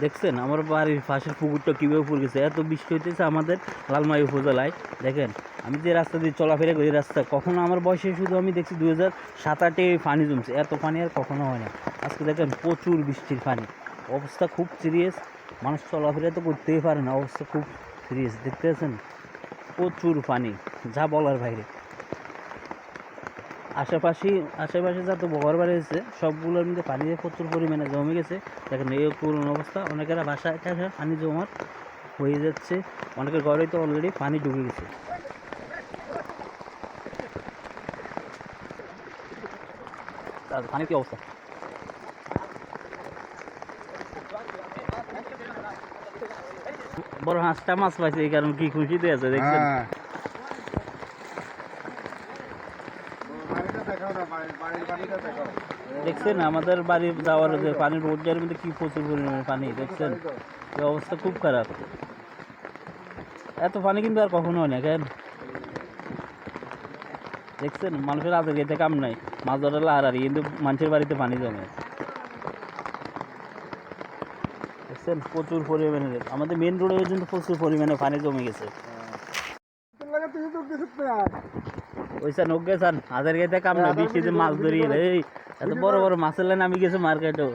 দেখছেন আমার বাড়ির পাশের পুকুরটা কীভাবে পড়ে গেছে। এত বৃষ্টি হইতেছে আমাদের লালমাই উপজেলায়। দেখেন আমি যে রাস্তা দিয়ে চলাফেরা করি, রাস্তা কখনো আমার বয়সে শুধু আমি দেখছি 2007-8 পানি জমছে, এত পানি আর কখনো হয় না। আজকে দেখেন প্রচুর বৃষ্টির পানি, অবস্থা খুব সিরিয়াস। মানুষ চলাফেরা তো করতেই পারে না, অবস্থা খুব সিরিয়াস। দেখতে পাচ্ছেন প্রচুর পানি, যা বলার বাইরে। আশেপাশে যত ঘর বাড়ি আছে সবগুলোর মধ্যে পানি প্রচুর পরিমাণে জমে গেছে। দেখেন এই করুণ অবস্থা, অনেকেরা বাসায় পানি জমাট হয়ে যাচ্ছে, অনেকের ঘরে তো অলরেডি পানি ঢুকে গেছে। তার পানির কি অবস্থা? বড় হাঁসটা মাছ পাইছে, এই কারণ কি খুশিতে আছে দেখছেন। দেখছেন আমাদের বাড়ি যাওয়ার যে পানির রোডের মধ্যে কি প্রচুর পরিমাণে পানি, দেখছেন এই অবস্থা খুব খারাপ। এত পানি কিন্তু আর কখনো হয় না। কেন দেখছেন মানুষের আজকে যেতে কাম নাই, মাছ ধরার লাহারি, কিন্তু মানুষের বাড়িতে পানি জমে। দেখছেন প্রচুর পরিমাণে আমাদের মেন রোডে পর্যন্ত প্রচুর পরিমাণে পানি জমে গেছে। ওইসা নখ গেছেন হাজার গেতে কাম নাই, বৃষ্টিতে মাছ ধরিয়ে এই এত বড় বড় মাছের লাইন নামি গেছে মার্কেটও।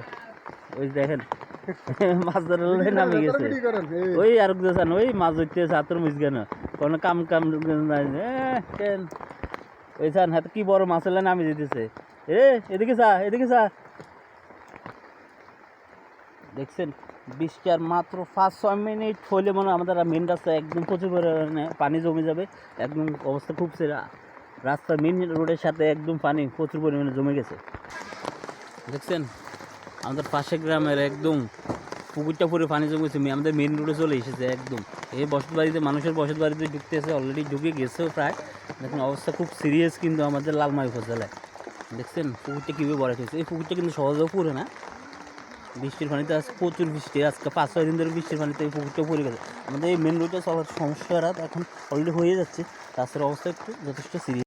ওই দেখেন মাছ ধরার লাইন নামি গেছে। ওই আর গেছেন ওই মাছ ধরতে ছাত্র মিস কেন কোনো কাম নাই। ওই সান হাতে কি বড় মাছের লাইন নামি যেতেছে। এদিকে চা। দেখছেন বৃষ্টি আর মাত্র 5-6 মিনিট হলে মনে হয় আমাদের মেন রাস্তা একদম প্রচুর পরিমাণে পানি জমে যাবে। একদম অবস্থা খুব সেরা, রাস্তার মেন রোডের সাথে একদম পানি প্রচুর পরিমাণে জমে গেছে। দেখছেন আমাদের পাশের গ্রামের একদম পুকুরটা পুরো পানি জমেছে, আমাদের মেন রোডে চলে এসেছে একদম। এই বসত বাড়িতে মানুষের বসত বাড়িতে ঢুকতেছে, অলরেডি ঢুকে গেছেও প্রায়। দেখুন অবস্থা খুব সিরিয়াস কিন্তু আমাদের লালমাই উপজেলায়। দেখছেন পুকুরটা কীভাবে বড় হয়েছে। এই পুকুরটা কিন্তু সহজেও পুরে না, বৃষ্টির পানিতে আজকে প্রচুর বৃষ্টি, আজকে 5-6 দিন ধরে বৃষ্টির পানিতে এই পুকুরটা পড়ে গেছে। আমাদের এই মেন রোডে চলার সমস্যাটা এখন অলরেডি হয়ে যাচ্ছে, রাস্তার অবস্থা একটু যথেষ্ট সিরিয়াস।